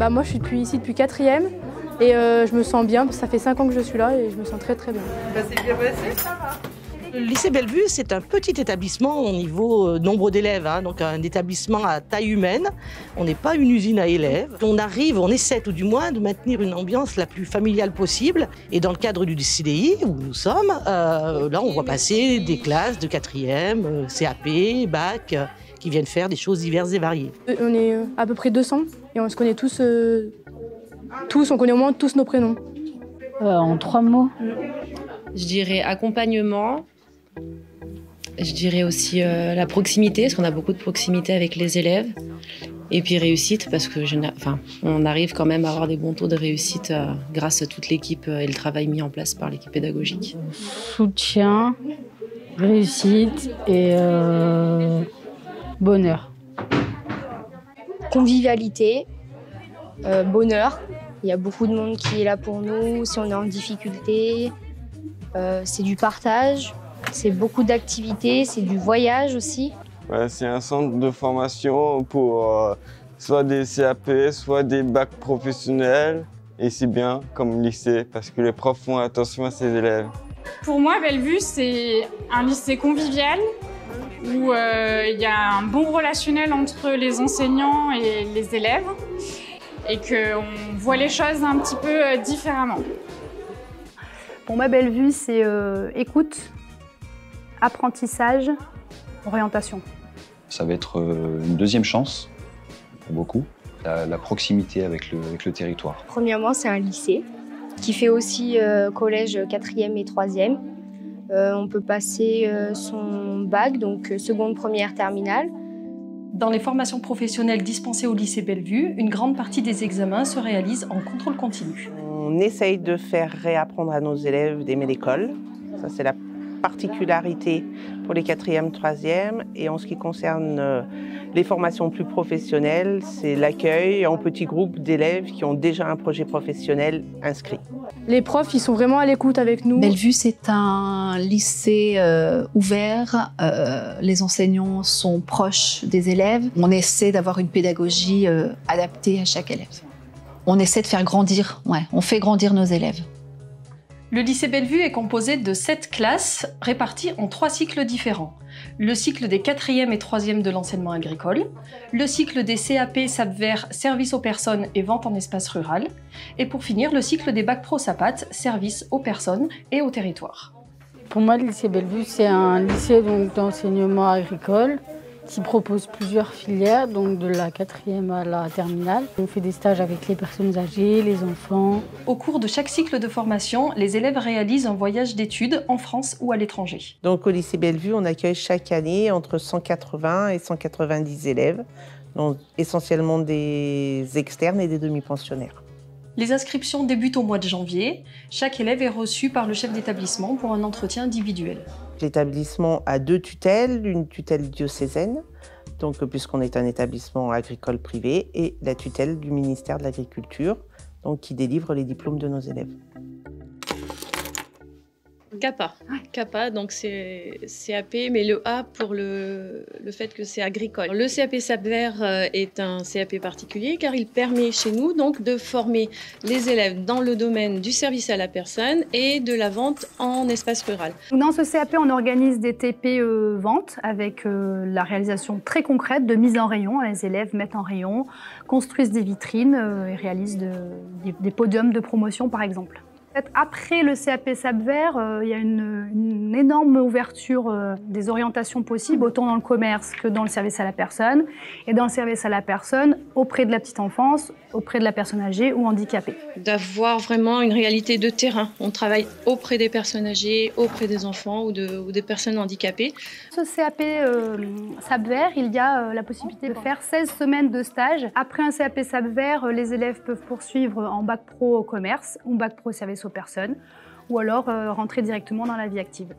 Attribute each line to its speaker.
Speaker 1: Moi, je suis ici depuis 4e et je me sens bien. Ça fait 5 ans que je suis là et je me sens très très bien.
Speaker 2: C'est bien passé, ça va.
Speaker 3: Le lycée Bellevue, c'est un petit établissement au niveau nombre d'élèves, donc un établissement à taille humaine. On n'est pas une usine à élèves. On essaie tout du moins de maintenir une ambiance la plus familiale possible. Et dans le cadre du CDI, où nous sommes, là on voit passer des classes de 4e, CAP, bac, qui viennent faire des choses diverses et variées.
Speaker 1: On est à peu près 200 et on se connaît tous, on connaît au moins tous nos prénoms.
Speaker 4: En 3 mots.
Speaker 5: Je dirais accompagnement. Je dirais aussi la proximité, parce qu'on a beaucoup de proximité avec les élèves. Et puis réussite, parce que on arrive quand même à avoir des bons taux de réussite grâce à toute l'équipe et le travail mis en place par l'équipe pédagogique.
Speaker 4: Soutien, réussite et bonheur.
Speaker 6: Convivialité, bonheur. Il y a beaucoup de monde qui est là pour nous si on est en difficulté. C'est du partage, c'est beaucoup d'activités, c'est du voyage aussi.
Speaker 7: Ouais, c'est un centre de formation pour soit des CAP, soit des bacs professionnels. Et c'est bien comme lycée parce que les profs font attention à ses élèves.
Speaker 8: Pour moi, Bellevue, c'est un lycée convivial où il y a un bon relationnel entre les enseignants et les élèves et qu'on voit les choses un petit peu différemment.
Speaker 9: Pour moi, Bellevue, c'est écoute, apprentissage, orientation.
Speaker 10: Ça va être une deuxième chance pour beaucoup, la proximité avec le territoire.
Speaker 6: Premièrement, c'est un lycée qui fait aussi collège 4e et 3e. On peut passer son bac, donc seconde, première, terminale.
Speaker 11: Dans les formations professionnelles dispensées au lycée Bellevue, une grande partie des examens se réalisent en contrôle continu.
Speaker 2: On essaye de faire réapprendre à nos élèves d'aimer l'école. Ça, c'est la particularité pour les 4e, 3e. Et en ce qui concerne les formations plus professionnelles, c'est l'accueil en petits groupes d'élèves qui ont déjà un projet professionnel inscrit.
Speaker 1: Les profs, ils sont vraiment à l'écoute avec nous.
Speaker 12: Bellevue, c'est un lycée ouvert. Les enseignants sont proches des élèves. On essaie d'avoir une pédagogie adaptée à chaque élève. On essaie de faire grandir, on fait grandir nos élèves.
Speaker 11: Le lycée Bellevue est composé de 7 classes réparties en 3 cycles différents. Le cycle des 4e et 3e de l'enseignement agricole, le cycle des CAP SAPVER service aux personnes et vente en espace rural, et pour finir, le cycle des bacs pro SAPAT service aux personnes et au territoire.
Speaker 4: Pour moi, le lycée Bellevue, c'est un lycée d'enseignement agricole qui propose plusieurs filières, donc de la 4e à la terminale. On fait des stages avec les personnes âgées, les enfants.
Speaker 11: Au cours de chaque cycle de formation, les élèves réalisent un voyage d'études en France ou à l'étranger.
Speaker 2: Donc au lycée Bellevue, on accueille chaque année entre 180 et 190 élèves, donc essentiellement des externes et des demi-pensionnaires.
Speaker 11: Les inscriptions débutent au mois de janvier. Chaque élève est reçu par le chef d'établissement pour un entretien individuel.
Speaker 2: L'établissement a 2 tutelles, une tutelle diocésaine, donc puisqu'on est un établissement agricole privé, et la tutelle du ministère de l'Agriculture, donc qui délivre les diplômes de nos élèves.
Speaker 5: CAPA, donc c'est CAP, mais le A pour le fait que c'est agricole. Le CAP SAPVER est un CAP particulier car il permet chez nous donc de former les élèves dans le domaine du service à la personne et de la vente en espace rural.
Speaker 9: Dans ce CAP, on organise des TP vente avec la réalisation très concrète de mise en rayon. Les élèves mettent en rayon, construisent des vitrines et réalisent des podiums de promotion par exemple. Après le CAP SAPVER, il y a une énorme ouverture des orientations possibles, autant dans le commerce que dans le service à la personne. Et dans le service à la personne, auprès de la petite enfance, auprès de la personne âgée ou handicapée.
Speaker 5: D'avoir vraiment une réalité de terrain. On travaille auprès des personnes âgées, auprès des enfants ou des personnes handicapées.
Speaker 9: Ce CAP SAPVER, il y a la possibilité de faire 16 semaines de stage. Après un CAP SAPVER, les élèves peuvent poursuivre en bac pro au commerce ou bac pro service aux personnes, ou alors rentrer directement dans la vie active.